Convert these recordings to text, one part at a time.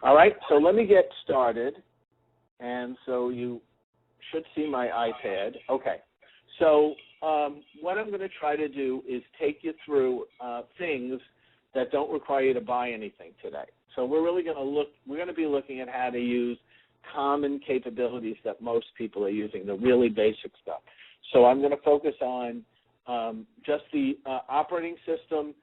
All right, so let me get started. And so you should see my iPad. Okay, so what I'm going to try to do is take you through things that don't require you to buy anything today. So we're really going to be looking at how to use common capabilities that most people are using, the really basic stuff. So I'm going to focus on just the operating system,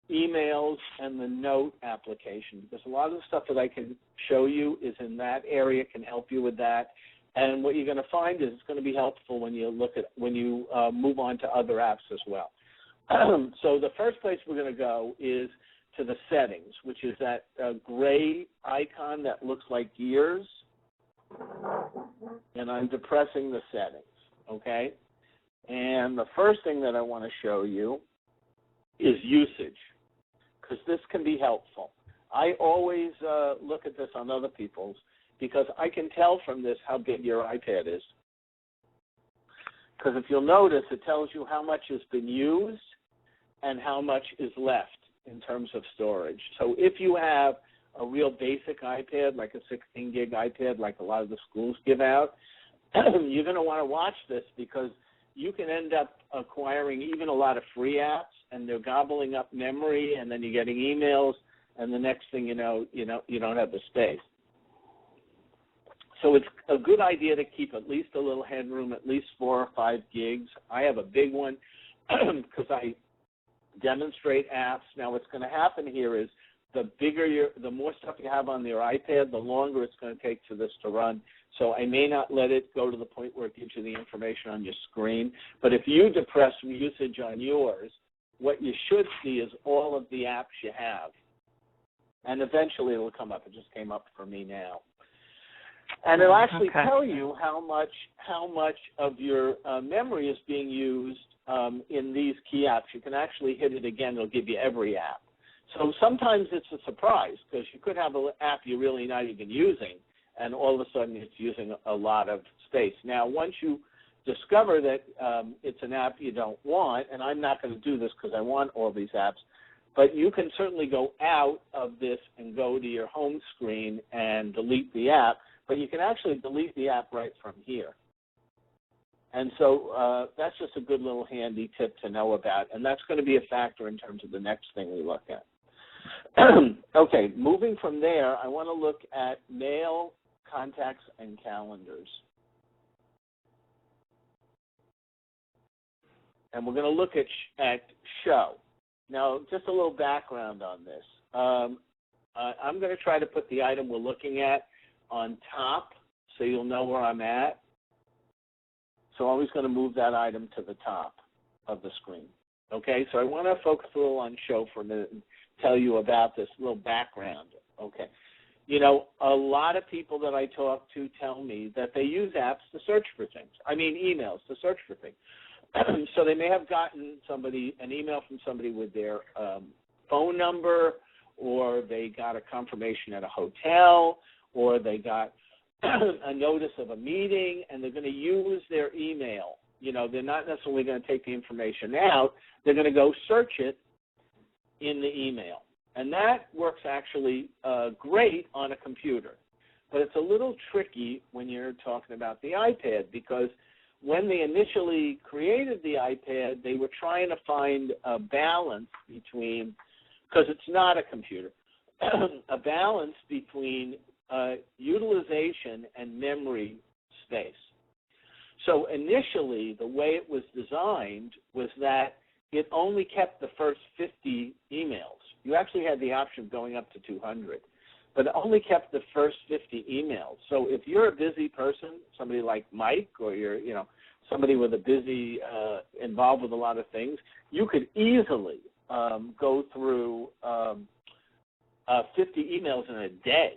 emails, and the note application, because a lot of the stuff that I can show you is in that area, can help you with that. And what you're going to find is it's going to be helpful when you move on to other apps as well. So the first place we're going to go is to the settings, which is that gray icon that looks like gears. And I'm depressing the settings, okay? And the first thing that I want to show you is usage, because this can be helpful. I always look at this on other people's, because I can tell from this how big your iPad is. Because if you'll notice, it tells you how much has been used and how much is left in terms of storage. So if you have a real basic iPad, like a 16-gig iPad, like a lot of the schools give out, you're going to want to watch this, because you can end up acquiring even a lot of free apps, and they're gobbling up memory, and then you're getting emails, and the next thing you know, you don't have the space. So it's a good idea to keep at least a little headroom, at least 4 or 5 gigs. I have a big one because I demonstrate apps. Now, what's going to happen here is the more stuff you have on your iPad, the longer it's going to take for this to run. So I may not let it go to the point where it gives you the information on your screen. But if you depress usage on yours, what you should see is all of the apps you have. And eventually it'll come up. It just came up for me now. And it'll actually tell you how much of your memory is being used in these key apps. You can actually hit it again. It'll give you every app. So sometimes it's a surprise, because you could have an app you're really not even using, and all of a sudden it's using a lot of space. Now, once you discover that it's an app you don't want, and I'm not going to do this because I want all these apps, but you can certainly go out of this and go to your home screen and delete the app, but you can actually delete the app right from here. And so that's just a good little handy tip to know about, and that's going to be a factor in terms of the next thing we look at. Okay, moving from there, I want to look at mail, contacts, and calendars. And we're going to look at show. Now, just a little background on this. I'm going to try to put the item we're looking at on top so you'll know where I'm at. So I'm always going to move that item to the top of the screen. Okay, so I want to focus a little on show for a minute and tell you about this little background. Okay, you know, a lot of people that I talk to tell me that they use apps to search for things. I mean, emails to search for things. So they may have gotten an email from somebody with their phone number, or they got a confirmation at a hotel, or they got a notice of a meeting, and they're going to use their email. You know, they're not necessarily going to take the information out. They're going to go search it in the email. And that works actually great on a computer. But it's a little tricky when you're talking about the iPad, because when they initially created the iPad, they were trying to find a balance between, because it's not a computer, a balance between utilization and memory space. So initially, the way it was designed was that it only kept the first 50 emails. You actually had the option of going up to 200, but it only kept the first 50 emails. So if you're a busy person, somebody like Mike, or you're, somebody with a busy, involved with a lot of things, you could easily go through 50 emails in a day.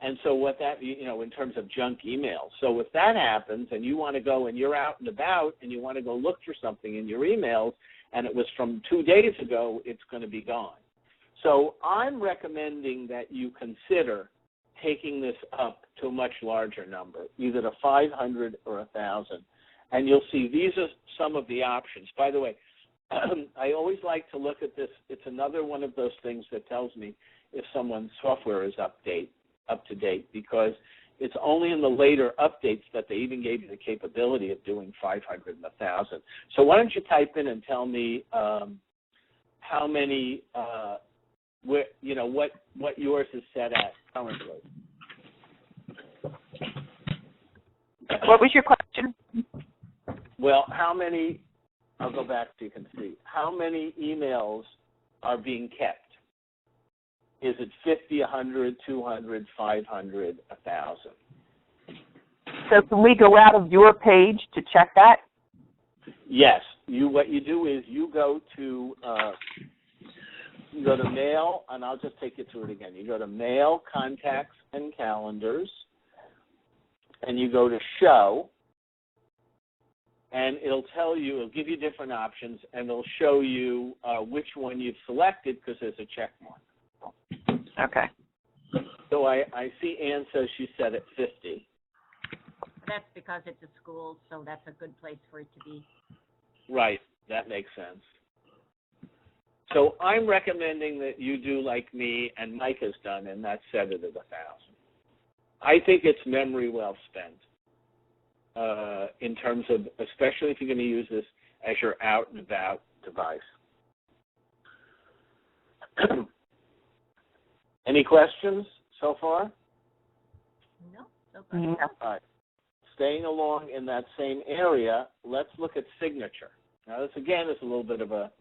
And so what that, in terms of junk emails. So if that happens and you want to go and you're out and about and you want to go look for something in your emails and it was from 2 days ago, it's going to be gone. So I'm recommending that you consider taking this up to a much larger number, either to 500 or 1,000. And you'll see these are some of the options. By the way, I always like to look at this. It's another one of those things that tells me if someone's software is up to date, because it's only in the later updates that they even gave you the capability of doing 500 and 1,000. So why don't you type in and tell me how many, what yours is set at currently. What was your question? Well, how many, I'll go back so you can see, how many emails are being kept? Is it 50, 100, 200, 500, 1,000? So can we go out of your page to check that? Yes. What you do is you go to Mail, and I'll just take you through it again. You go to Mail, Contacts, and Calendars, and you go to Show, and it'll give you different options, and it'll show you which one you've selected because there's a check mark. Okay. So I see Ann says she's set at 50. That's because it's a school, so that's a good place for it to be. Right. That makes sense. So I'm recommending that you do like me and Mike has done, and that's set it at 1,000. I think it's memory well spent in terms of, especially if you're going to use this as your out and about device. Any questions so far? No, so far. No. All right. Staying along in that same area, let's look at signature. Now, this, again, is a little bit of a,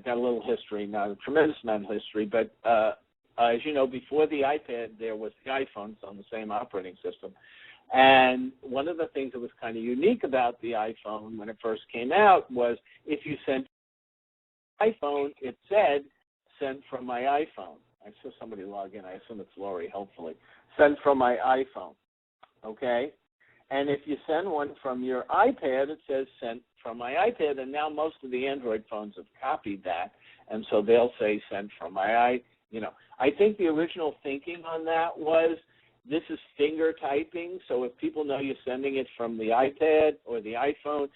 got a little history, not a tremendous amount of history, but as you know, before the iPad, there was the iPhones on the same operating system. And one of the things that was kind of unique about the iPhone when it first came out was if you sent iPhone, it said, sent from my iPhone. I saw somebody log in. I assume it's Lori, hopefully. Sent from my iPhone, okay? And if you send one from your iPad, it says sent from my iPad. And now most of the Android phones have copied that, and so they'll say sent from my I think the original thinking on that was this is finger typing, so if people know you're sending it from the iPad or the iPhone,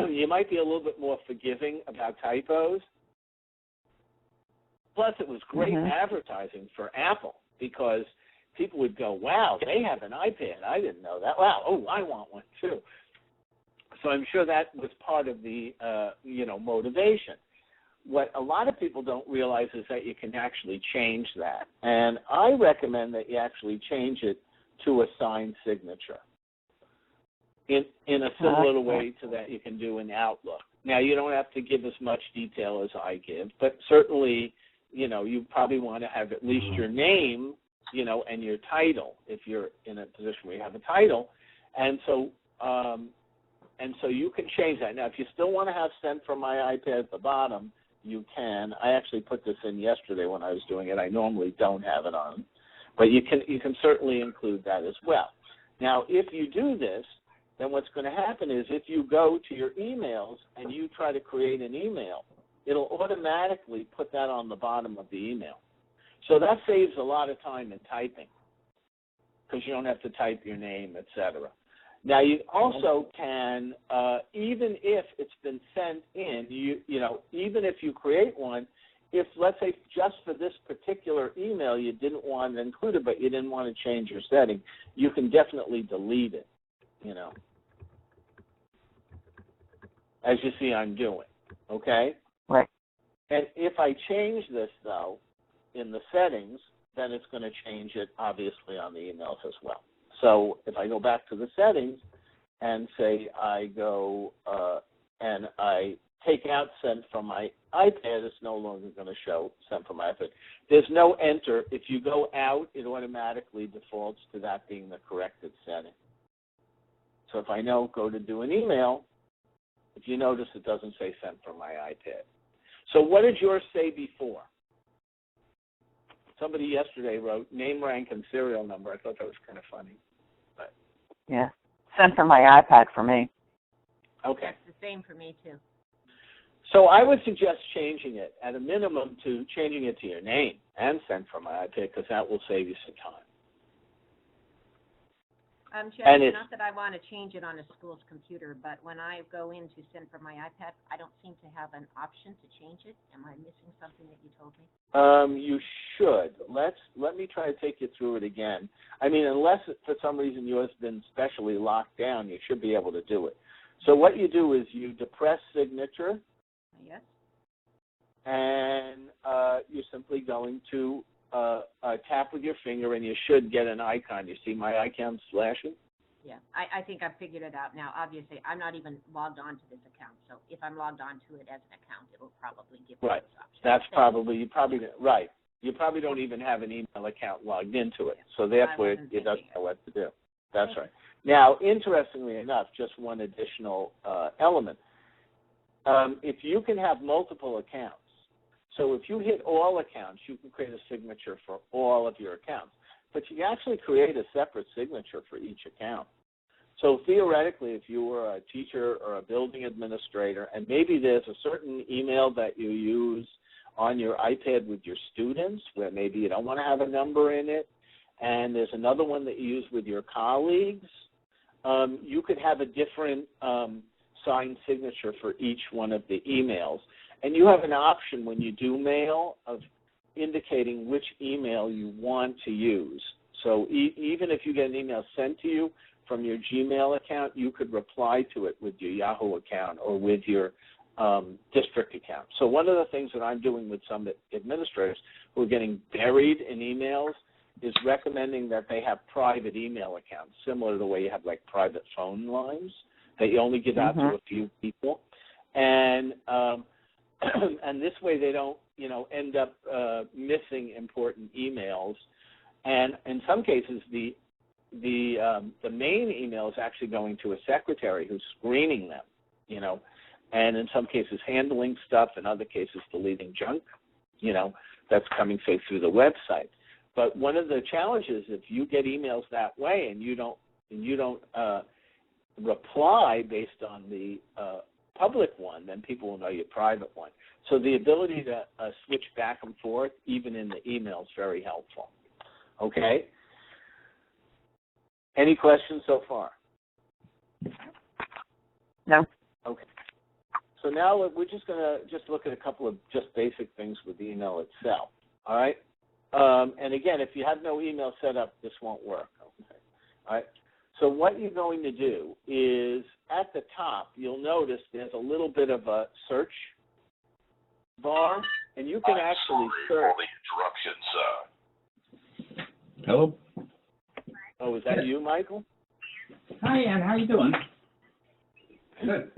you might be a little bit more forgiving about typos. Plus, it was great advertising for Apple because people would go, wow, they have an iPad. I didn't know that. Wow, oh, I want one too. So I'm sure that was part of the, motivation. What a lot of people don't realize is that you can actually change that. And I recommend that you actually change it to a signed signature in a similar way to that you can do in Outlook. Now, you don't have to give as much detail as I give, but certainly, you probably want to have at least your name, and your title if you're in a position where you have a title. And so you can change that. Now, if you still want to have sent from my iPad at the bottom, you can. I actually put this in yesterday when I was doing it. I normally don't have it on, but you can certainly include that as well. Now, if you do this, then what's going to happen is if you go to your emails and you try to create an email, it'll automatically put that on the bottom of the email. So that saves a lot of time in typing because you don't have to type your name, etc. Now, you also can, even if it's been sent in, even if you create one, if, let's say, just for this particular email you didn't want it included, but you didn't want to change your setting, you can definitely delete it, as you see I'm doing, okay? Right. And if I change this, though, in the settings, then it's going to change it, obviously, on the emails as well. So if I go back to the settings and say I go and I take out sent from my iPad, it's no longer going to show sent from my iPad. There's no enter. If you go out, it automatically defaults to that being the corrected setting. So if I go to do an email, if you notice, it doesn't say sent from my iPad. So what did yours say before? Somebody yesterday wrote name, rank, and serial number. I thought that was kind of funny. But yeah, sent from my iPad for me. Okay. That's the same for me, too. So I would suggest changing it, at a minimum, to changing it to your name and sent from my iPad, because that will save you some time. And Jeff, it's, not that I want to change it on a school's computer, but when I go in to send from my iPad, I don't seem to have an option to change it. Am I missing something that you told me? you should. Let me try to take you through it again. I mean, unless for some reason yours has been specially locked down, you should be able to do it. So what you do is you depress signature. Yes. And you're simply going to tap with your finger, and you should get an icon. You see my icon flashing? Yeah, I think I've figured it out now. Obviously, I'm not even logged on to this account, so if I'm logged on to it as an account, it'll probably give me Right. those options. That's probably, you probably don't even have an email account logged into it, so therefore it doesn't know what to do. That's right. Now, interestingly enough, just one additional element. If you can have multiple accounts, so if you hit all accounts, you can create a signature for all of your accounts. But you actually create a separate signature for each account. So theoretically, if you were a teacher or a building administrator, and maybe there's a certain email that you use on your iPad with your students where maybe you don't want to have a number in it, and there's another one that you use with your colleagues, you could have a different signed signature for each one of the emails. And you have an option when you do mail of indicating which email you want to use. So even if you get an email sent to you from your Gmail account, you could reply to it with your Yahoo account or with your district account. So one of the things that I'm doing with some administrators who are getting buried in emails is recommending that they have private email accounts, similar to the way you have like private phone lines that you only give out to a few people. And and this way they don't, end up missing important emails. And in some cases, the main email is actually going to a secretary who's screening them, and in some cases handling stuff, in other cases deleting junk, that's coming, say, through the website. But one of the challenges, if you get emails that way and you don't reply based on the public one, then people will know your private one. So the ability to switch back and forth, even in the email, is very helpful. Okay? Any questions so far? No. Okay. So now we're just going to look at a couple of just basic things with the email itself. All right? And again, if you have no email set up, this won't work. Okay? All right? So what you're going to do is at the top, you'll notice there's a little bit of a search bar, and you can actually search. The interruptions. Hello? Oh, is that you, Michael? Hi, Ann. How you doing? Good.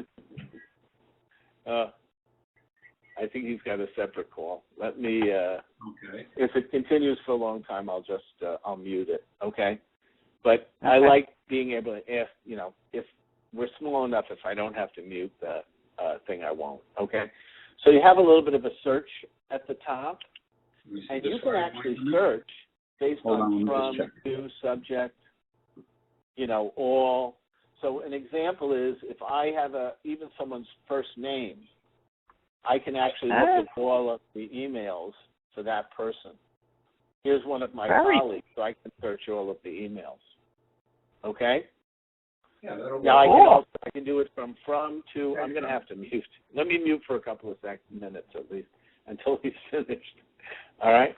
I think he's got a separate call. Let me, Okay. if it continues for a long time, I'll just, I'll mute it, okay? But I like being able to ask, if we're small enough, if I don't have to mute the thing, I won't, okay? So you have a little bit of a search at the top, and you can actually search based on from, to, subject, all. So an example is if I have even someone's first name, I can actually look at all of the emails for that person. Here's one of my colleagues, so I can search all of the emails. Okay? Yeah, that'll now I can do it from to. I'm going to have to mute. Let me mute for a couple of minutes at least until he's finished. All right?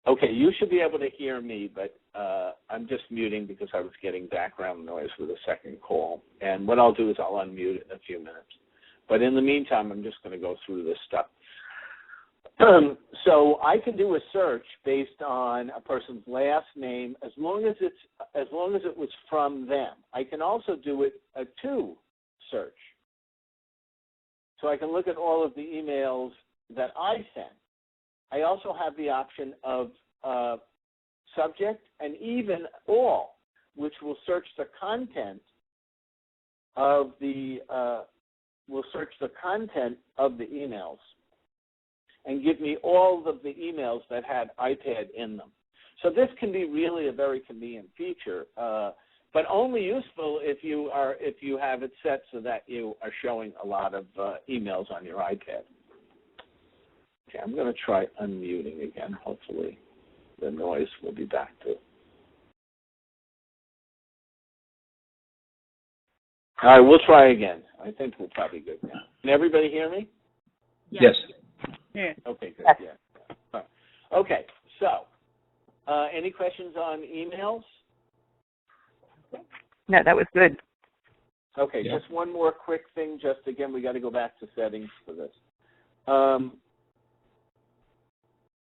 Okay, you should be able to hear me, but I'm just muting because I was getting background noise with a second call. And what I'll do is I'll unmute it in a few minutes. But in the meantime, I'm just going to go through this stuff. So I can do a search based on a person's last name as long as it was from them. I can also do a to search. So I can look at all of the emails that I sent. I also have the option of subject and even all, which will search the content of the emails and give me all of the emails that had iPad in them. So this can be really a very convenient feature, but only useful if you have it set so that you are showing a lot of emails on your iPad. Okay. I'm going to try unmuting again. Hopefully the noise will be back to. All right, we'll try again. I think we're probably good now. Can everybody hear me? Yes. Yeah. Okay, good. Yeah. All right. Okay, so any questions on emails? No, that was good. Okay, Yeah. just one more quick thing. Just again, we got to go back to settings for this.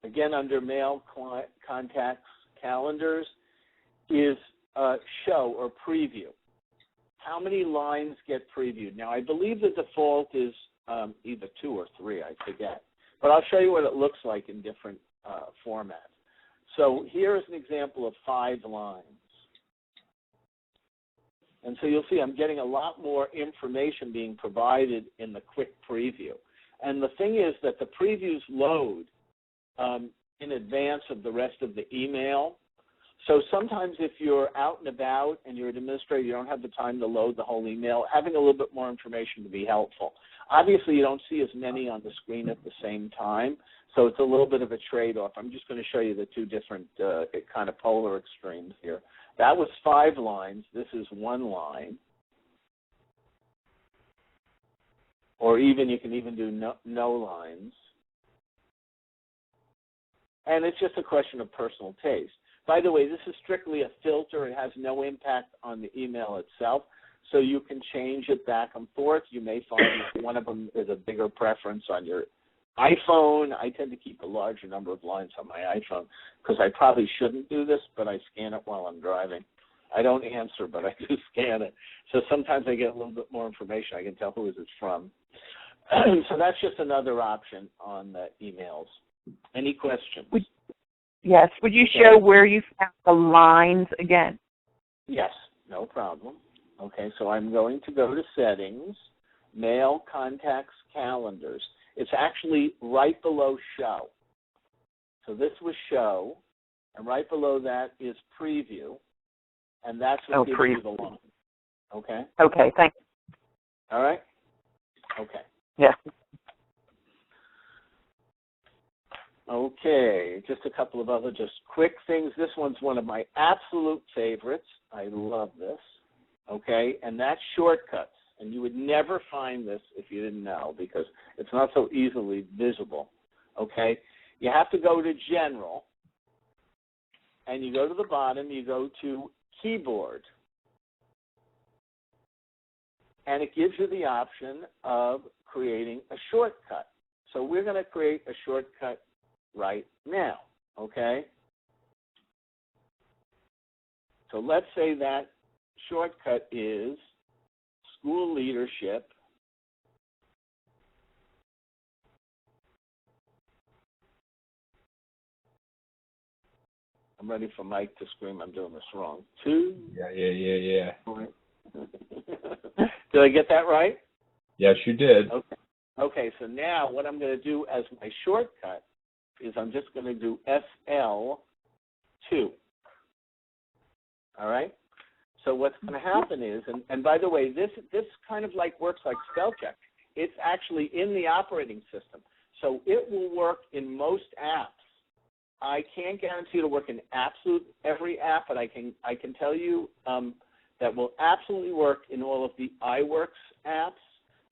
Again, under mail, contacts, calendars, is show or preview. How many lines get previewed? Now, I believe the default is either 2 or 3, I forget. But I'll show you what it looks like in different formats. So here is an example of 5 lines. And so you'll see I'm getting a lot more information being provided in the quick preview. And the thing is that the previews load in advance of the rest of the email. So sometimes if you're out and about and you're an administrator, you don't have the time to load the whole email, having a little bit more information to be helpful. Obviously, you don't see as many on the screen at the same time, so it's a little bit of a trade-off. I'm just going to show you the 2 different kind of polar extremes here. That was 5 lines. This is 1 line. Or even you can even do no lines. And it's just a question of personal taste. By the way, this is strictly a filter. It has no impact on the email itself, so you can change it back and forth. You may find that one of them is a bigger preference on your iPhone. I tend to keep a larger number of lines on my iPhone because I probably shouldn't do this, but I scan it while I'm driving. I don't answer, but I do scan it. So sometimes I get a little bit more information. I can tell who it's from. So that's just another option on the emails. Any questions? Yes. Would you show where you found the lines again? Yes, no problem. Okay, so I'm going to go to Settings, Mail, Contacts, Calendars. It's actually right below Show. So this was Show, and right below that is Preview, and that's what gives you the line. Okay? Okay, thank you. All right? Okay. Yeah. Okay, just a couple of other just quick things. This one's one of my absolute favorites. I love this. Okay, and that's shortcuts. And you would never find this if you didn't know because it's not so easily visible. Okay, you have to go to General, and you go to the bottom, you go to Keyboard. And it gives you the option of creating a shortcut. So we're going to create a shortcut right now, okay? So let's say that shortcut is school leadership. I'm ready for Mike to scream I'm doing this wrong. 2. Yeah. Did I get that right? Yes, you did. Okay, so now what I'm going to do as my shortcut is I'm just going to do SL2. All right? So what's going to happen is, and by the way, this kind of like works like spell check. It's actually in the operating system. So it will work in most apps. I can't guarantee it'll work in absolute every app, but I can tell you that will absolutely work in all of the iWorks apps,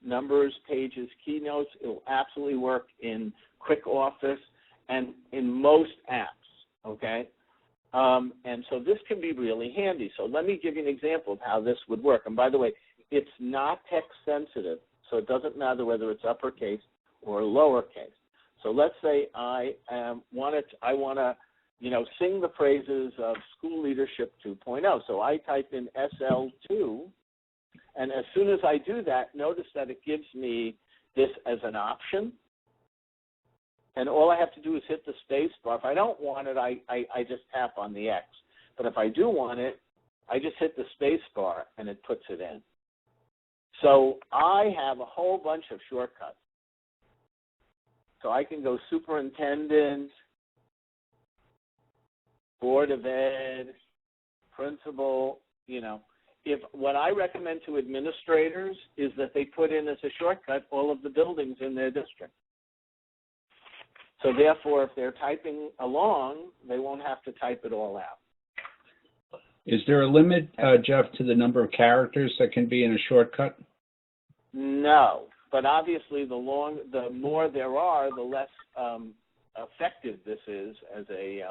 Numbers, Pages, Keynotes. It will absolutely work in Quick Office and in most apps, okay? And so this can be really handy. So let me give you an example of how this would work. And by the way, it's not text sensitive, so it doesn't matter whether it's uppercase or lowercase. So let's say I want to, sing the praises of School Leadership 2.0. So I type in SL2, and as soon as I do that, notice that it gives me this as an option. And all I have to do is hit the space bar. If I don't want it, I just tap on the X. But if I do want it, I just hit the space bar, and it puts it in. So I have a whole bunch of shortcuts. So I can go superintendent, Board of Ed, principal, If what I recommend to administrators is that they put in as a shortcut all of the buildings in their district. So therefore, if they're typing along, they won't have to type it all out. Is there a limit, Jeff, to the number of characters that can be in a shortcut? No, but obviously the more there are, the less effective this is as a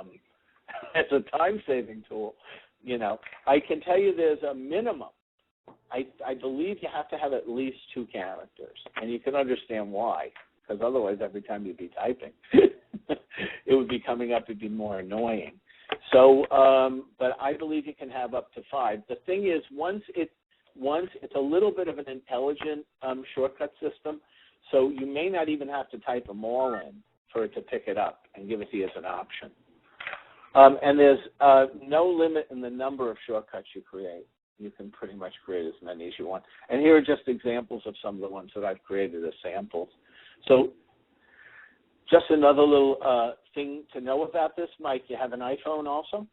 as a time-saving tool. You know, I can tell you there's a minimum. I believe you have to have at least 2 characters, and you can understand why, because otherwise every time you'd be typing, it would be coming up, it'd be more annoying. So, but I believe you can have up to 5. The thing is, once it's a little bit of an intelligent shortcut system, so you may not even have to type them all in for it to pick it up and give it to you as an option. And there's no limit in the number of shortcuts you create. You can pretty much create as many as you want. And here are just examples of some of the ones that I've created as samples. So just another little thing to know about this, Mike, you have an iPhone also?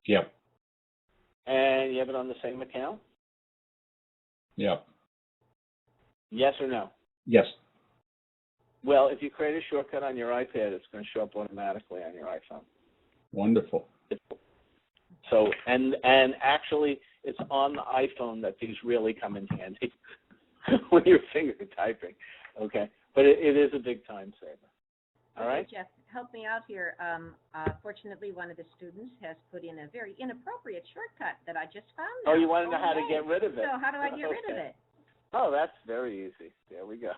Yep. And you have it on the same account? Yep. Yes or no? Yes. Well, if you create a shortcut on your iPad, it's going to show up automatically on your iPhone. Wonderful. So, and actually, it's on the iPhone that these really come in handy when you're finger typing, okay? But it is a big time saver. All right? Jeff, help me out here. Fortunately, one of the students has put in a very inappropriate shortcut that I just found. Oh, you want to know how to get rid of it? So how do I get rid of it? Oh, that's very easy. There we go.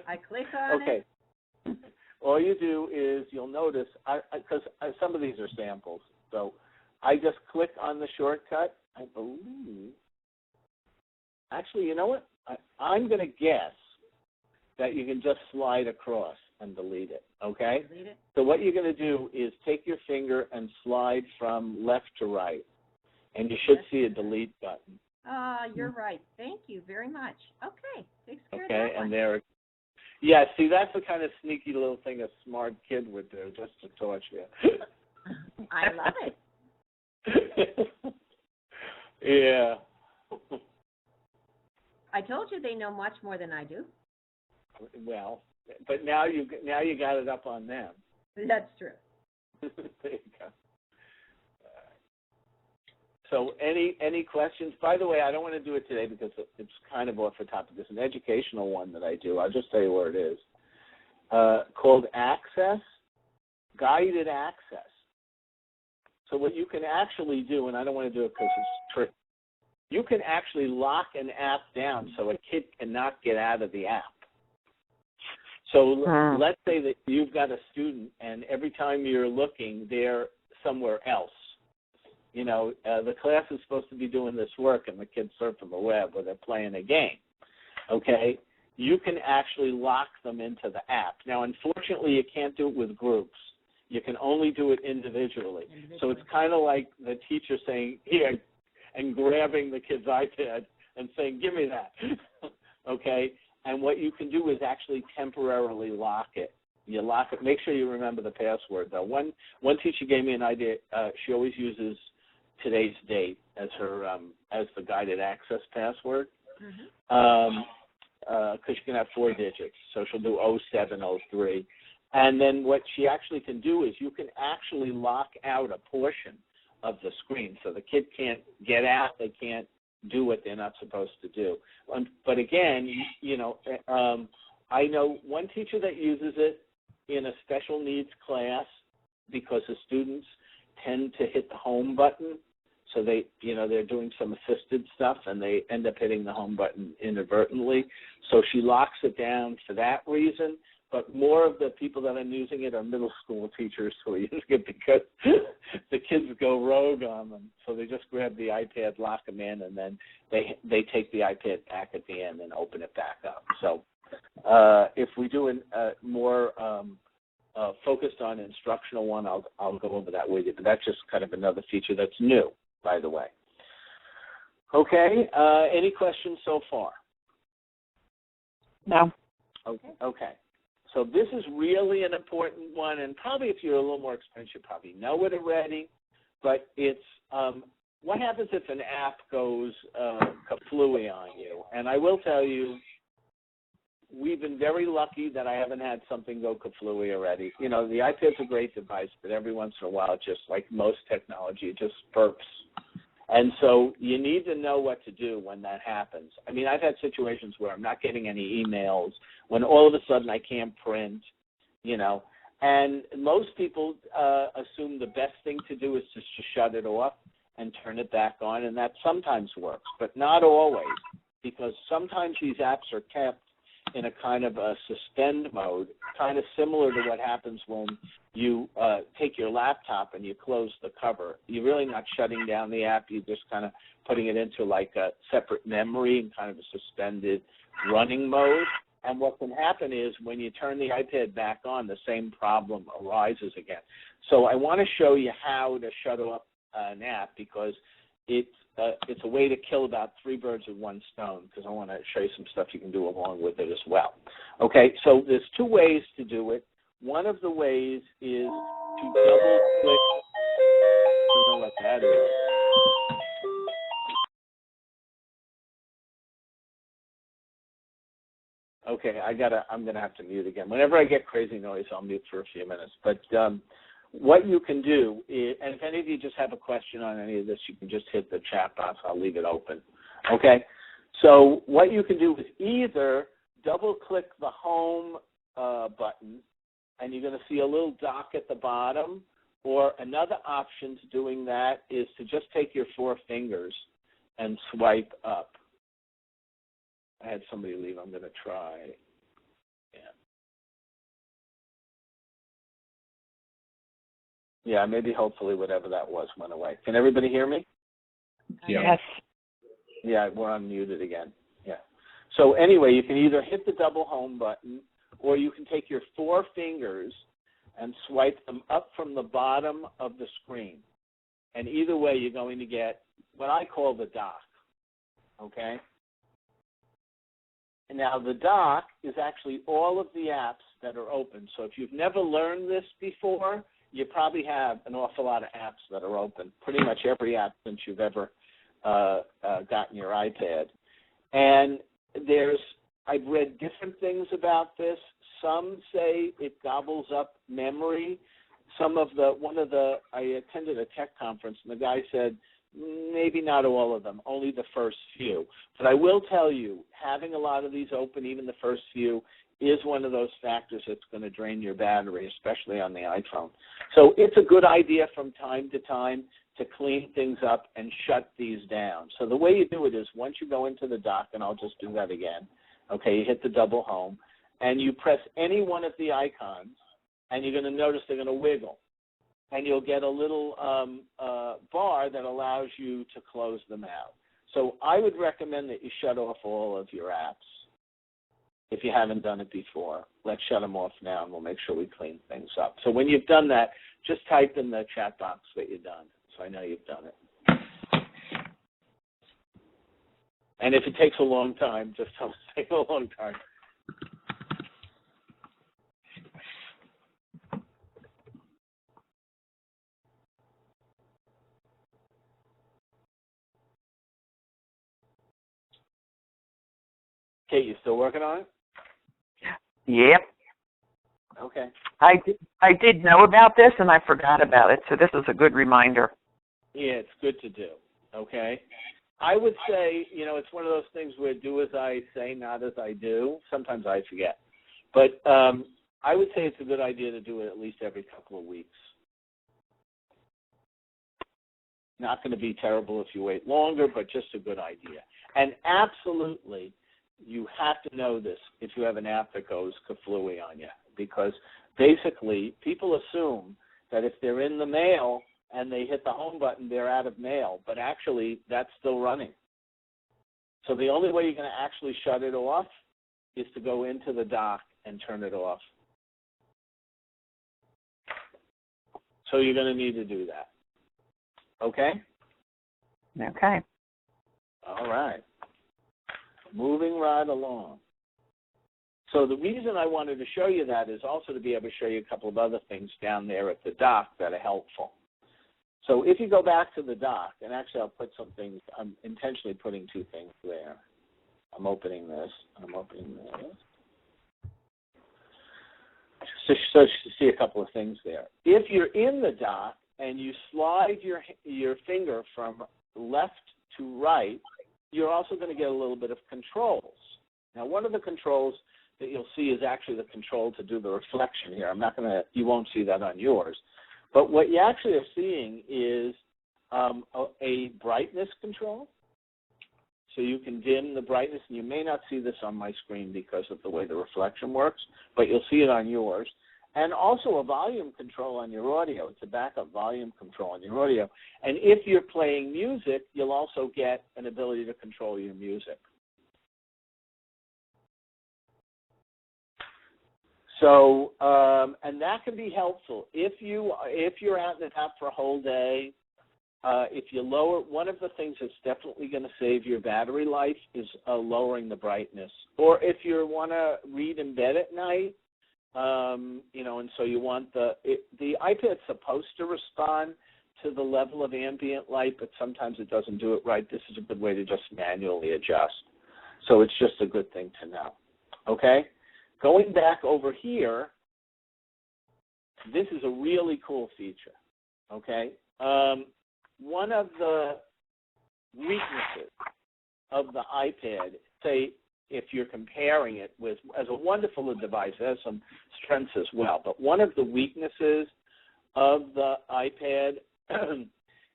I click on it. Okay. All you do is you'll notice, because some of these are samples, so I just click on the shortcut, I believe. Actually, you know what? I'm going to guess that you can just slide across and delete it, okay? Delete it? So what you're going to do is take your finger and slide from left to right, and you should see a delete button. You're right. Thank you very much. Okay, takes care of Okay, that one. and there. Yeah, see, that's the kind of sneaky little thing a smart kid would do, just to torch you. I love it. Yeah. I told you they know much more than I do. Well, but now you got it up on them. That's true. There you go. So any questions? By the way, I don't want to do it today because it's kind of off the topic. It's an educational one that I do. I'll just tell you where it is. Called Access, Guided Access. So what you can actually do, and I don't want to do it because it's tricky, you can actually lock an app down so a kid cannot get out of the app. So let's say that you've got a student and every time you're looking, they're somewhere else. You know, the class is supposed to be doing this work and the kid's surfing the web or they're playing a game, okay? You can actually lock them into the app. Now, unfortunately, you can't do it with groups. You can only do it individually. So it's kind of like the teacher saying, here, and grabbing the kid's iPad and saying, give me that, okay? And what you can do is actually temporarily lock it. You lock it. Make sure you remember the password, though. One teacher gave me an idea. She always uses today's date as her as the guided access password, because you can have 4 digits. So she'll do 0703. And then what she actually can do is you can actually lock out a portion of the screen. So the kid can't get out. They can't do what they're not supposed to do. But again, you know, I know one teacher that uses it in a special needs class because the students tend to hit the home button. So they, you know, they're doing some assisted stuff and they end up hitting the home button inadvertently. So she locks it down for that reason. But more of the people that are using it are middle school teachers who are using it because the kids go rogue on them. So they just grab the iPad, lock them in, and then they take the iPad back at the end and open it back up. So if we do a more focused on instructional one, I'll go over that with you. But that's just kind of another feature that's new, by the way. Okay. Any questions so far? No. Okay. So this is really an important one, and probably if you're a little more experienced, you probably know it already, but it's what happens if an app goes kaflooey on you? And I will tell you, we've been very lucky that I haven't had something go kaflooey already. You know, the iPad's a great device, but every once in a while, it just like most technology, it just burps. And so you need to know what to do when that happens. I mean, I've had situations where I'm not getting any emails, when all of a sudden I can't print, you know. And most people assume the best thing to do is just to shut it off and turn it back on, and that sometimes works, but not always, because sometimes these apps are kept in a kind of a suspend mode, kind of similar to what happens when you take your laptop and you close the cover. You're really not shutting down the app. You're just kind of putting it into like a separate memory and kind of a suspended running mode. And what can happen is when you turn the iPad back on, the same problem arises again. So I want to show you how to shut off an app, because it's a way to kill about 3 birds with 1 stone, because I want to show you some stuff you can do along with it as well. Okay, so there's 2 ways to do it. One of the ways is to double-click. I don't know what that is. Okay, I'm gonna have to mute again. Whenever I get crazy noise, I'll mute for a few minutes. But what you can do is, and if any of you just have a question on any of this, you can just hit the chat box. I'll leave it open. Okay, so what you can do is either double-click the home button, and you're going to see a little dock at the bottom, or another option to doing that is to just take your 4 fingers and swipe up. I had somebody leave. I'm going to try. Yeah, maybe hopefully whatever that was went away. Can everybody hear me? Yeah. Yes. Yeah, we're unmuted again. Yeah. So anyway, you can either hit the double home button, or you can take your 4 fingers and swipe them up from the bottom of the screen. And either way, you're going to get what I call the dock, okay? And now the dock is actually all of the apps that are open. So if you've never learned this before, you probably have an awful lot of apps that are open, pretty much every app since you've ever gotten your iPad. And I've read different things about this. Some say it gobbles up memory. I attended a tech conference, and the guy said, maybe not all of them, only the first few. But I will tell you, having a lot of these open, even the first few, is one of those factors that's going to drain your battery, especially on the iPhone. So it's a good idea from time to time to clean things up and shut these down. So the way you do it is once you go into the dock, and I'll just do that again, okay, you hit the double home, and you press any one of the icons, and you're going to notice they're going to wiggle. And you'll get a little bar that allows you to close them out. So I would recommend that you shut off all of your apps if you haven't done it before. Let's shut them off now, and we'll make sure we clean things up. So when you've done that, just type in the chat box that you're done, so I know you've done it. And if it takes a long time, just tell us it takes a long time. Kate, you still working on it? Yep. Okay. I did know about this, and I forgot about it, so this is a good reminder. Yeah, it's good to do, okay? I would say, it's one of those things where do as I say, not as I do. Sometimes I forget. But I would say it's a good idea to do it at least every couple of weeks. Not going to be terrible if you wait longer, but just a good idea. And absolutely, you have to know this if you have an app that goes kaflooey on you, because basically people assume that if they're in the mail and they hit the home button, they're out of mail, but actually that's still running. So the only way you're going to actually shut it off is to go into the dock and turn it off. So you're going to need to do that. Okay? Okay. All right. Moving right along. So the reason I wanted to show you that is also to be able to show you a couple of other things down there at the dock that are helpful. So if you go back to the dock, and actually I'll put some things, I'm intentionally putting 2 things there. I'm opening this, and I'm opening this. so you see a couple of things there. If you're in the dock and you slide your finger from left to right, you're also going to get a little bit of controls. Now, one of the controls that you'll see is actually the control to do the reflection here. You won't see that on yours. But what you actually are seeing is a brightness control. So you can dim the brightness, and you may not see this on my screen because of the way the reflection works, but you'll see it on yours. And also a volume control on your audio. It's a backup volume control on your audio. And if you're playing music, you'll also get an ability to control your music. So, and that can be helpful. If you're out in the dock for a whole day, if you lower, one of the things that's definitely going to save your battery life is lowering the brightness. Or if you want to read in bed at night, and so you want the iPad's supposed to respond to the level of ambient light, but sometimes it doesn't do it right. This is a good way to just manually adjust. So it's just a good thing to know. Okay? Going back over here, this is a really cool feature. Okay? One of the weaknesses of the iPad, say if you're comparing it with, as a wonderful device, it has some strengths as well, but one of the weaknesses of the iPad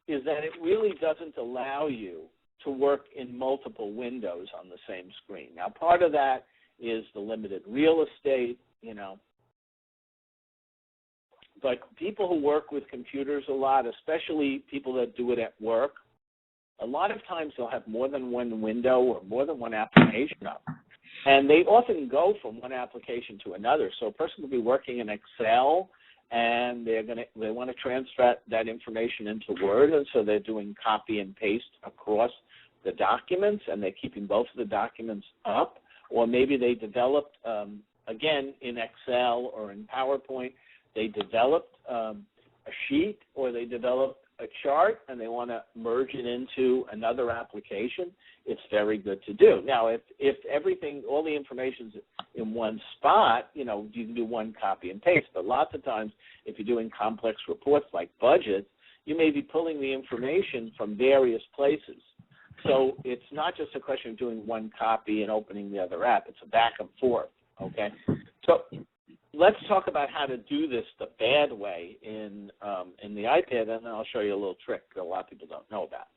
is that it really doesn't allow you to work in multiple windows on the same screen. Now, part of that is the limited real estate, but people who work with computers a lot, especially people that do it at work, a lot of times they'll have more than one window or more than one application up. And they often go from one application to another. So a person could be working in Excel and they want to transfer that information into Word, and so they're doing copy and paste across the documents, and they're keeping both of the documents up. Or maybe they developed, again, in Excel or in PowerPoint, they developed a sheet or they developed a chart and they want to merge it into another application. It's very good to do. Now, if everything, all the information's in one spot, you can do one copy and paste. But lots of times, if you're doing complex reports like budgets, you may be pulling the information from various places. So it's not just a question of doing one copy and opening the other app. It's a back and forth, okay? So let's talk about how to do this the bad way in the iPad, and then I'll show you a little trick that a lot of people don't know about.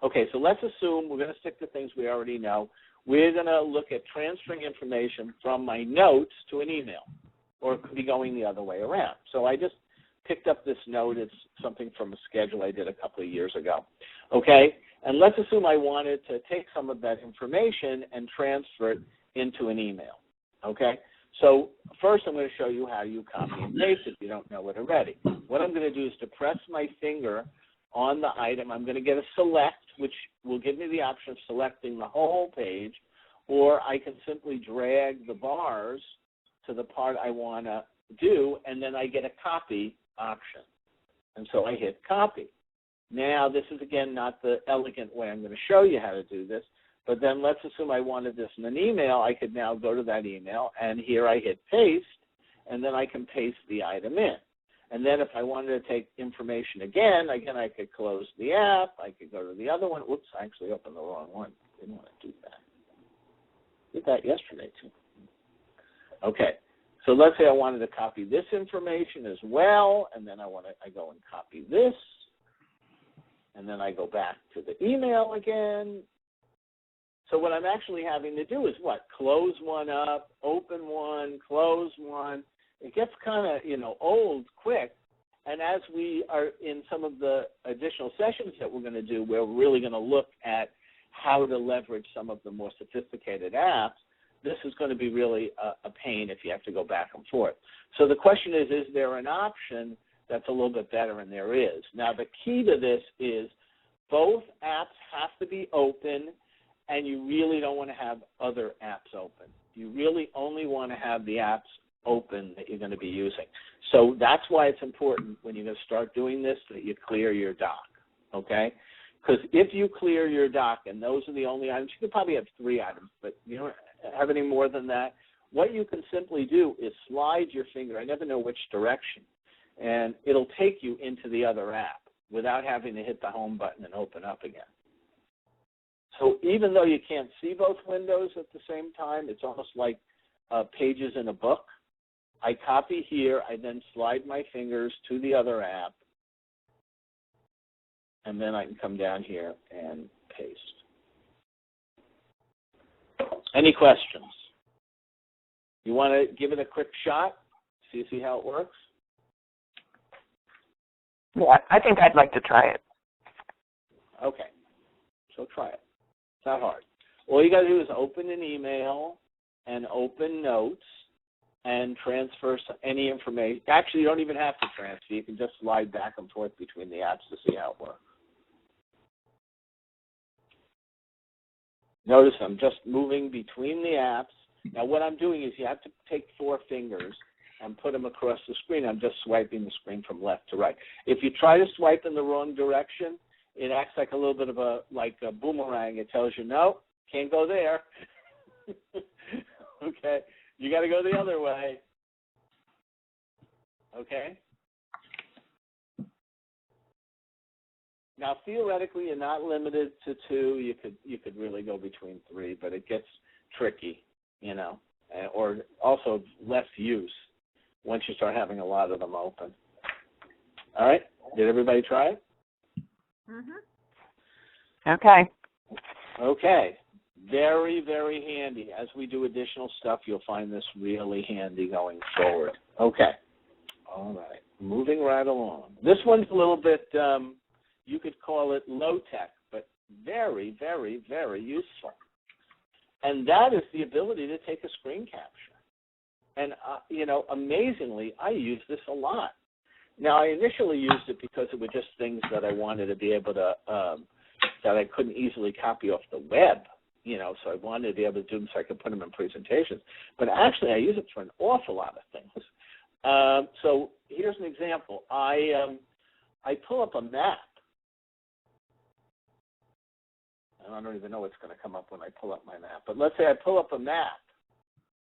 Okay, so let's assume we're going to stick to things we already know. We're going to look at transferring information from my notes to an email, or it could be going the other way around. So I just picked up this note. It's something from a schedule I did a couple of years ago, okay? And let's assume I wanted to take some of that information and transfer it into an email, okay? So first I'm going to show you how you copy and paste if you don't know it already. What I'm going to do is to press my finger on the item. I'm going to get a select, which will give me the option of selecting the whole page, or I can simply drag the bars to the part I want to do, and then I get a copy option. And so I hit copy. Now, this is, again, not the elegant way I'm going to show you how to do this, but then let's assume I wanted this in an email. I could now go to that email, and here I hit paste, and then I can paste the item in. And then if I wanted to take information again, I could close the app. I could go to the other one. Whoops, I actually opened the wrong one. Didn't want to do that. Did that yesterday, too. Okay, so let's say I wanted to copy this information as well, and then I go and copy this. And then I go back to the email again. So what I'm actually having to do is what? Close one up, open one, close one. It gets kind of, old quick. And as we are in some of the additional sessions that we're going to do, we're really going to look at how to leverage some of the more sophisticated apps. This is going to be really a pain if you have to go back and forth. So the question is there an option that's a little bit better? And there is. Now, the key to this is both apps have to be open, and you really don't want to have other apps open. You really only want to have the apps open that you're going to be using. So that's why it's important when you're going to start doing this that you clear your dock, okay? Because if you clear your dock and those are the only items, you could probably have 3 items, but you don't have any more than that, what you can simply do is slide your finger, I never know which direction, and it'll take you into the other app without having to hit the home button and open up again. So even though you can't see both windows at the same time, it's almost like pages in a book. I copy here, I then slide my fingers to the other app, and then I can come down here and paste. Any questions? You want to give it a quick shot? See how it works? Yeah, I think I'd like to try it. Okay, so try it. It's not hard. All you got to do is open an email and open notes and transfer any information. Actually, you don't even have to transfer. You can just slide back and forth between the apps to see how it works. Notice I'm just moving between the apps. Now, what I'm doing is you have to take 4 fingers and put them across the screen. I'm just swiping the screen from left to right. If you try to swipe in the wrong direction, it acts like a little bit of a boomerang. It tells you, no, can't go there. Okay, you got to go the other way. Okay. Now, theoretically, you're not limited to 2. You could really go between 3, but it gets tricky, you know, or also less use once you start having a lot of them open. All right. Did everybody try it? Mm-hmm. Okay. Okay. Very, very handy. As we do additional stuff, you'll find this really handy going forward. Okay. All right. Moving right along. This one's a little bit, you could call it low-tech, but very, very, very useful. And that is the ability to take a screen capture. And, you know, amazingly, I use this a lot. Now, I initially used it because it were just things that I wanted to be able to, that I couldn't easily copy off the web, you know, so I wanted to be able to do them so I could put them in presentations. But actually, I use it for an awful lot of things. So here's an example. I pull up a map. I don't even know what's going to come up when I pull up my map. But let's say I pull up a map,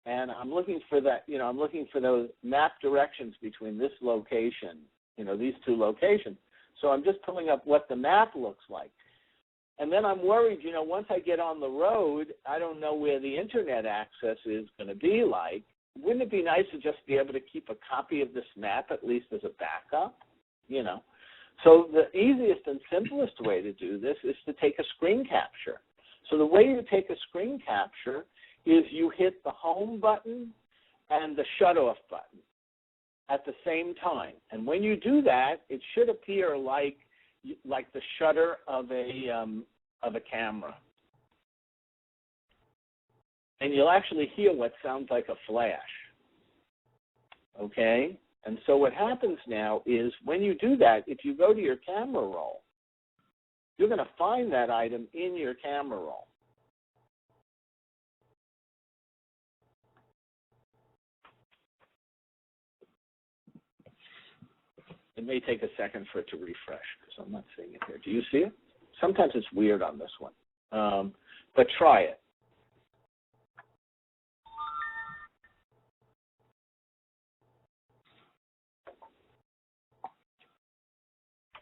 and I'm looking for that, you know, I'm looking for those map directions between this location, you know, these 2 locations. So I'm just pulling up what the map looks like. And then I'm worried, you know, once I get on the road, I don't know where the internet access is going to be like. Wouldn't it be nice to just be able to keep a copy of this map at least as a backup, you know? So the easiest and simplest way to do this is to take a screen capture. So the way you take a screen capture is you hit the home button and the shut-off button at the same time. And when you do that, it should appear like the shutter of a camera. And you'll actually hear what sounds like a flash. Okay? And so what happens now is when you do that, if you go to your camera roll, you're going to find that item in your camera roll. It may take a second for it to refresh because I'm not seeing it here. Do you see it? Sometimes it's weird on this one. But try it.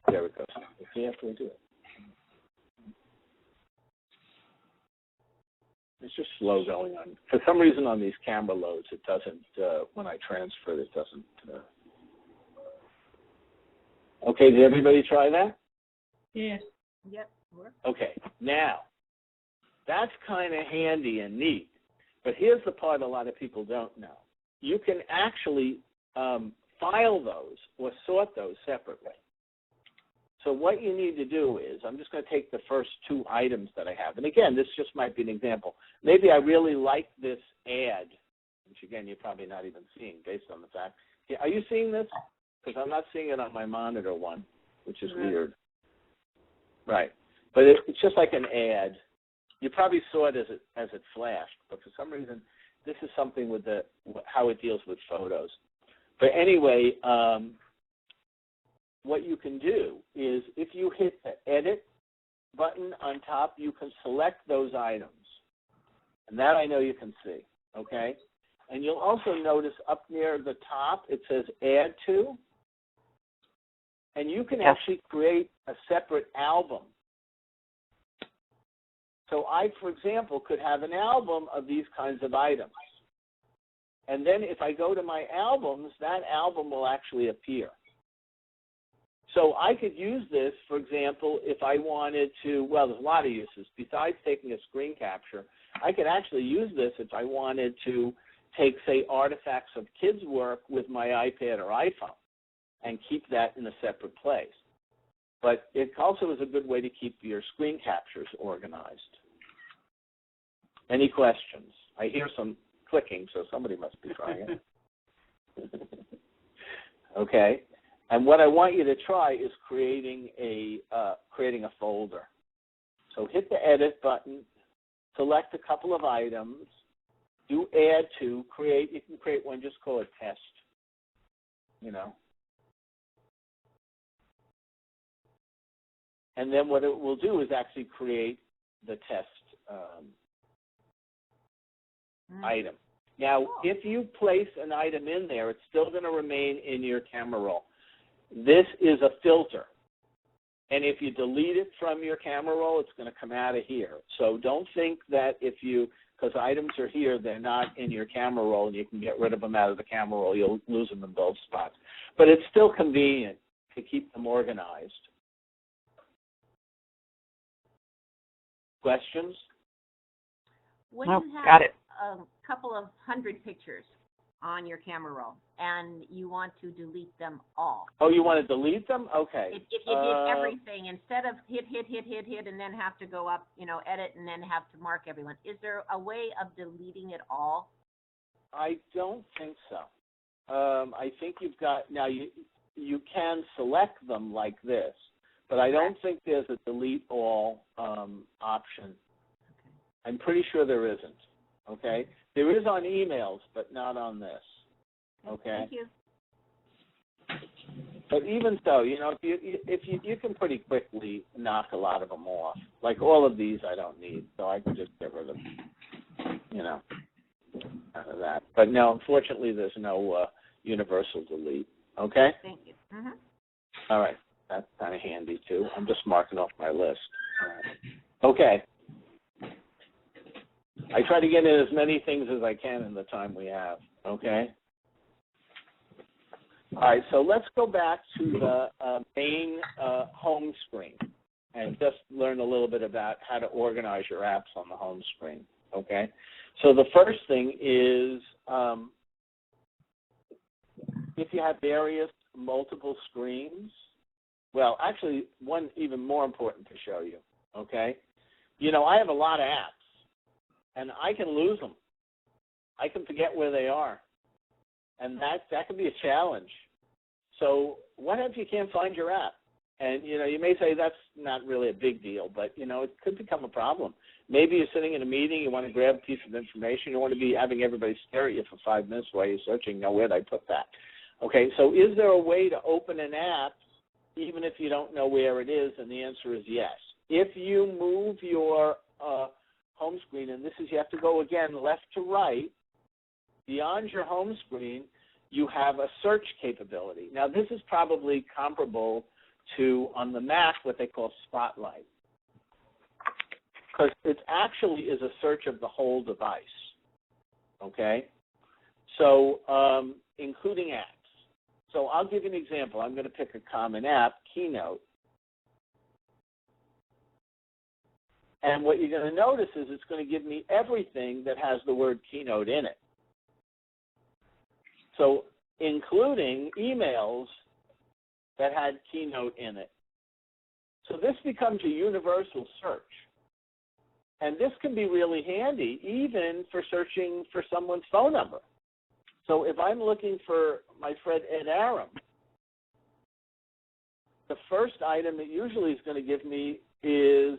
There it goes. See after we do it. It's just slow going on. For some reason on these camera loads, it doesn't, when I transfer it, it doesn't. Okay, did everybody try that? Yes. Yep. Okay, now, that's kind of handy and neat. But here's the part a lot of people don't know. You can actually file those or sort those separately. So what you need to do is, I'm just going to take the first 2 items that I have. And again, this just might be an example. Maybe I really like this ad, which again, you're probably not even seeing based on the fact. Yeah, are you seeing this? Because I'm not seeing it on my monitor one, which is weird. Right. But it's just like an ad. You probably saw it as it flashed, but for some reason, this is something with how it deals with photos. But anyway, what you can do is if you hit the edit button on top, you can select those items. And that I know you can see, okay? And you'll also notice up near the top, it says Add To. And you can actually create a separate album. So I, for example, could have an album of these kinds of items. And then if I go to my albums, that album will actually appear. So I could use this, for example, if I wanted to, well, there's a lot of uses. Besides taking a screen capture, I could actually use this if I wanted to take, say, artifacts of kids' work with my iPad or iPhone and keep that in a separate place. But it also is a good way to keep your screen captures organized. Any questions? I hear some clicking, so somebody must be trying it. Okay. And what I want you to try is creating a folder. So hit the Edit button, select a couple of items, do Add To, create. You can create one, just call it Test. You know. And then what it will do is actually create the test item. Now, if you place an item in there, it's still going to remain in your camera roll. This is a filter. And if you delete it from your camera roll, it's going to come out of here. So don't think that if you, because items are here, they're not in your camera roll, and you can get rid of them out of the camera roll. You'll lose them in both spots. But it's still convenient to keep them organized. Questions? When Oh, you have got it. a couple of 100 pictures on your camera roll and you want to delete them all. Oh, you want to delete them? Okay. If you did everything, instead of hit, and then have to go up, edit, and then have to mark everyone, is there a way of deleting it all? I don't think so. I think you've got, now you can select them like this, but I don't think there's a delete all option. Okay. I'm pretty sure there isn't. Okay? There is on emails, but not on this. Okay? Thank you. But even so, if you can pretty quickly knock a lot of them off. Like all of these I don't need, so I can just get rid of them, out of that. But no, unfortunately there's no universal delete. Okay? Thank you. Mm-hmm. All right. That's kind of handy, too. I'm just marking off my list. Okay. I try to get in as many things as I can in the time we have, okay? All right, so let's go back to the main home screen and just learn a little bit about how to organize your apps on the home screen, okay? So the first thing is if you have various multiple screens, well, actually, one even more important to show you, okay? I have a lot of apps, and I can lose them. I can forget where they are, and that can be a challenge. So what if you can't find your app? And, you may say that's not really a big deal, but, it could become a problem. Maybe you're sitting in a meeting, you want to grab a piece of information, you want to be having everybody stare at you for 5 minutes while you're searching, now where'd I put that? Okay, so is there a way to open an app even if you don't know where it is? And the answer is yes. If you move your home screen, and this is, you have to go again left to right, beyond your home screen, you have a search capability. Now, this is probably comparable to, on the Mac, what they call Spotlight, because it actually is a search of the whole device, okay? So, including apps. So I'll give you an example. I'm going to pick a common app, Keynote. And what you're going to notice is it's going to give me everything that has the word Keynote in it. So including emails that had Keynote in it. So this becomes a universal search. And this can be really handy even for searching for someone's phone number. So if I'm looking for my friend Ed Aram, the first item it usually is going to give me is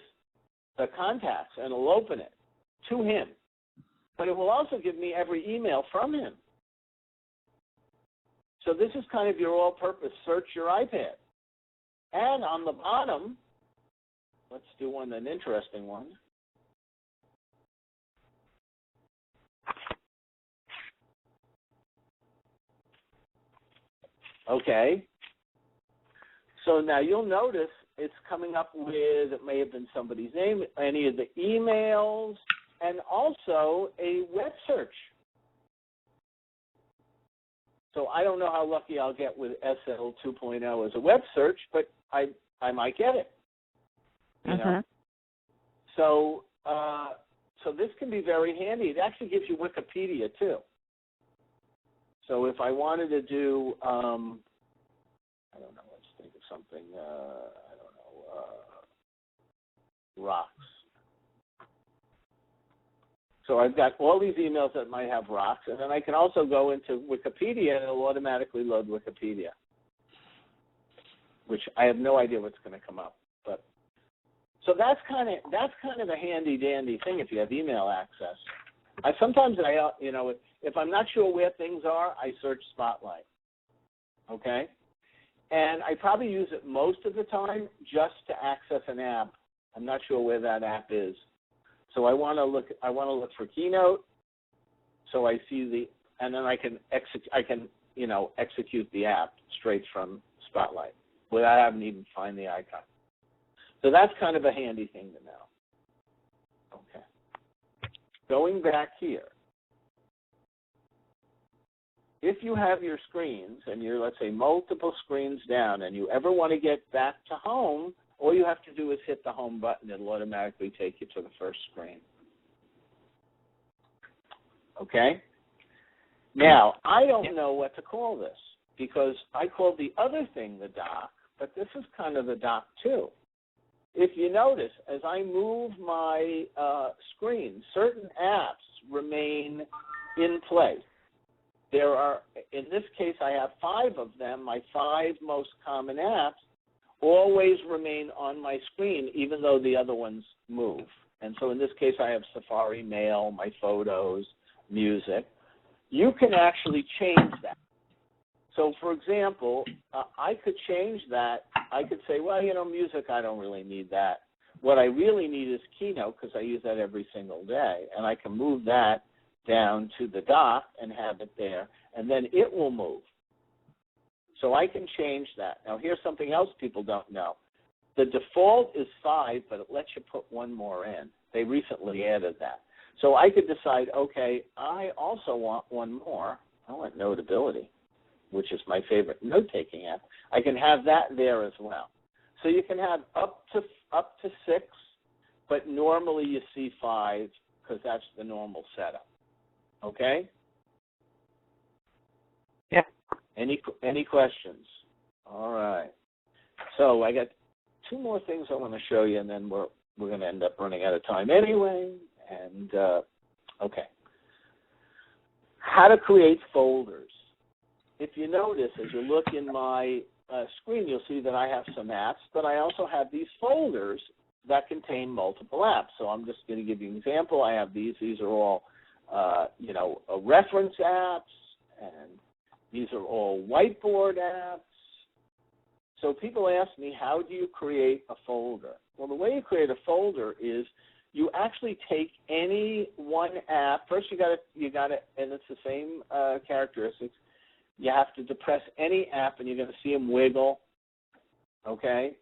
the contacts, and it'll open it to him. But it will also give me every email from him. So this is kind of your all-purpose search your iPad. And on the bottom, let's do an interesting one. Okay. So now you'll notice it's coming up with, it may have been somebody's name, any of the emails, and also a web search. So I don't know how lucky I'll get with SL 2.0 as a web search, but I might get it. You know? So so this can be very handy. It actually gives you Wikipedia too. So if I wanted to do, I don't know, let's think of something, rocks. So I've got all these emails that might have rocks, and then I can also go into Wikipedia, and it'll automatically load Wikipedia, which I have no idea what's going to come up. But so that's kind of a handy dandy thing if you have email access. Sometimes if I'm not sure where things are, I search Spotlight. Okay, and I probably use it most of the time just to access an app. I'm not sure where that app is. So I want to look for Keynote. So I see and then I can execute the app straight from Spotlight without having to even find the icon. So that's kind of a handy thing to know. Okay. Going back here, if you have your screens and you're, let's say, multiple screens down and you ever want to get back to home, all you have to do is hit the home button. It'll automatically take you to the first screen. Okay? Now, I don't know what to call this because I called the other thing the dock, but this is kind of the dock too. If you notice, as I move my screen, certain apps remain in place. There are, in this case, I have 5 of them. My 5 most common apps always remain on my screen, even though the other ones move. And so in this case, I have Safari, Mail, my photos, music. You can actually change that. So, for example, I could change that. I could say, well, music, I don't really need that. What I really need is Keynote because I use that every single day. And I can move that down to the dock and have it there, and then it will move. So I can change that. Now, here's something else people don't know. The default is 5, but it lets you put 1 more in. They recently added that. So I could decide, okay, I also want 1 more. I want Notability, which is my favorite note-taking app. I can have that there as well. So you can have up to 6, but normally you see 5 because that's the normal setup. Okay? Yeah. Any questions? All right. So I got 2 more things I want to show you, and then we're going to end up running out of time anyway. And okay. How to create folders. If you notice, as you look in my screen, you'll see that I have some apps, but I also have these folders that contain multiple apps. So I'm just going to give you an example. I have these. These are all reference apps, and these are all whiteboard apps. So people ask me, how do you create a folder? Well, the way you create a folder is you actually take any one app. First, you got to, and it's the same characteristics. You have to depress any app, and you're going to see them wiggle. Okay.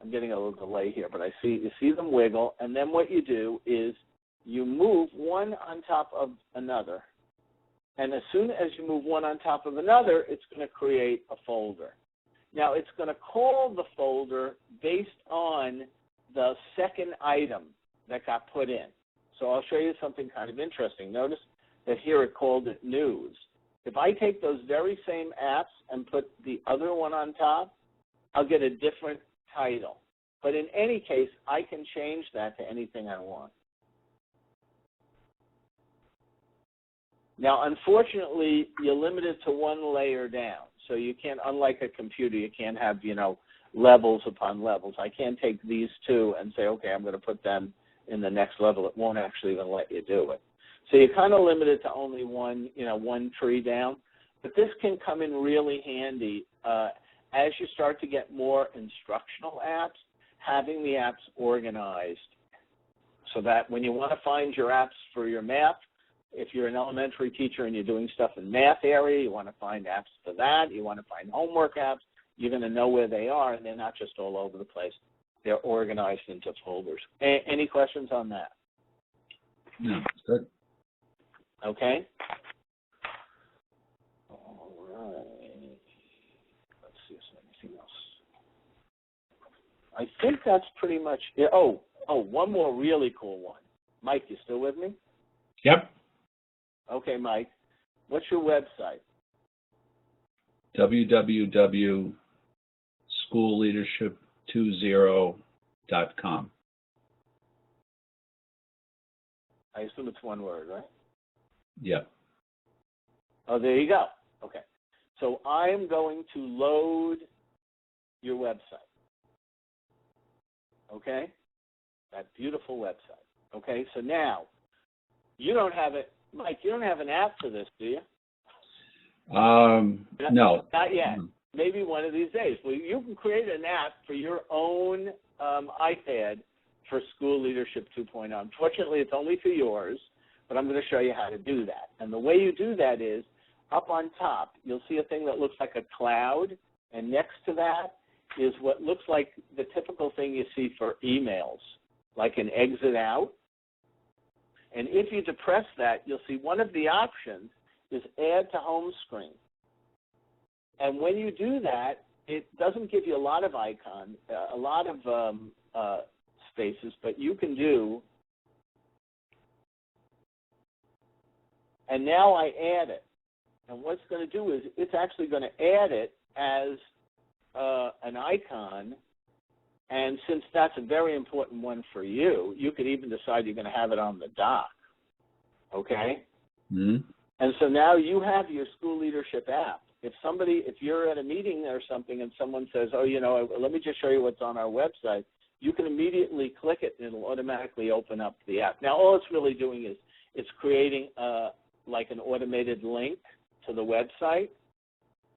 I'm getting a little delay here, but you see them wiggle, and then what you do is you move one on top of another. And as soon as you move one on top of another, it's going to create a folder. Now, it's going to call the folder based on the second item that got put in. So I'll show you something kind of interesting. Notice that here it called it News. If I take those very same apps and put the other one on top, I'll get a different title. But in any case, I can change that to anything I want. Now, unfortunately, you're limited to 1 layer down. So you can't, unlike a computer, you can't have, levels upon levels. I can't take these 2 and say, okay, I'm going to put them in the next level. It won't actually even let you do it. So you're kind of limited to only one tree down. But this can come in really handy as you start to get more instructional apps, having the apps organized so that when you want to find your apps for your math if you're an elementary teacher and you're doing stuff in math area, you want to find apps for that. You want to find homework apps. You're going to know where they are, and they're not just all over the place. They're organized into folders. Any questions on that? No, good. Okay. All right. Let's see if there's anything else. I think that's pretty much it. Oh, one more really cool one. Mike, you still with me? Yep. Okay, Mike. What's your website? www.schoolleadership20.com. I assume it's one word, right? Yep. Oh, there you go. Okay. So I'm going to load your website. Okay? That beautiful website. Okay, so now, you don't have it, Mike, you don't have an app for this, do you? No. Not yet. Maybe one of these days. Well, you can create an app for your own iPad for School Leadership 2.0. Unfortunately, it's only for yours, but I'm going to show you how to do that. And the way you do that is, up on top, you'll see a thing that looks like a cloud, and next to that is what looks like the typical thing you see for emails, like an exit out. And if you depress that, you'll see one of the options is add to home screen. And when you do that, it doesn't give you a lot of icons, a lot of spaces, but you can do, and now I add it. And what's going to do is it's actually going to add it as an icon. And since that's a very important one for you, you could even decide you're going to have it on the dock, okay? Mm-hmm. And so now you have your school leadership app. If you're at a meeting or something and someone says, oh, let me just show you what's on our website, you can immediately click it and it'll automatically open up the app. Now, all it's really doing is it's creating like an automated link to the website.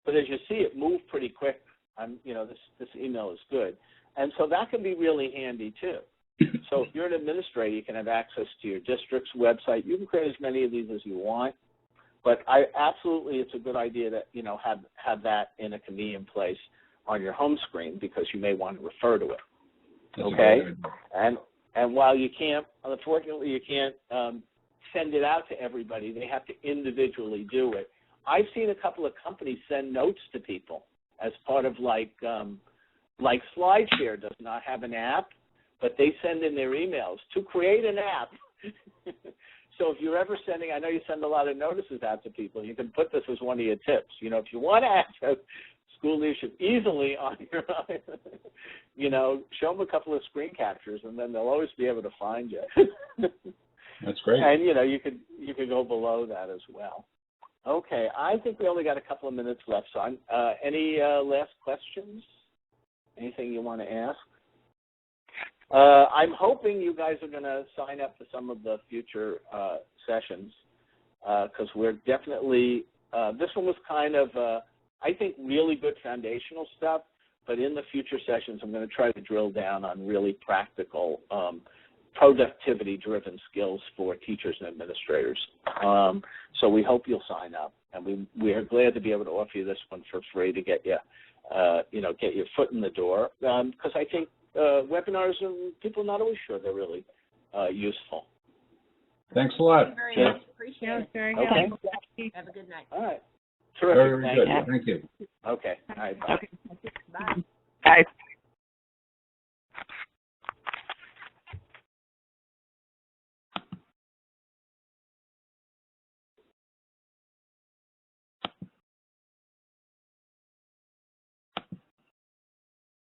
But as you see, it moved pretty quick. This email is good. And so that can be really handy, too. So if you're an administrator, you can have access to your district's website. You can create as many of these as you want. But it's a good idea to, have that in a convenient place on your home screen because you may want to refer to it. That's okay? And while unfortunately you can't send it out to everybody, they have to individually do it. I've seen a couple of companies send notes to people as part of like SlideShare does not have an app, but they send in their emails to create an app. So if you're ever sending, I know you send a lot of notices out to people, you can put this as one of your tips. If you want to access school leadership easily on your own, show them a couple of screen captures, and then they'll always be able to find you. That's great. And, you could go below that as well. Okay, I think we only got a couple of minutes left, so any last questions? Anything you want to ask? I'm hoping you guys are going to sign up for some of the future sessions because we're definitely, this one was kind of, I think, really good foundational stuff, but in the future sessions, I'm going to try to drill down on really practical, productivity-driven skills for teachers and administrators. So we hope you'll sign up, and we are glad to be able to offer you this one for free to get you, get your foot in the door, because I think webinars, people are not always sure they're really useful. Thanks a lot. Thank you very much. Appreciate it. Very Okay. Have a good night. All right. Terrific. Very good. Thank you. Okay. All right. Bye. Okay.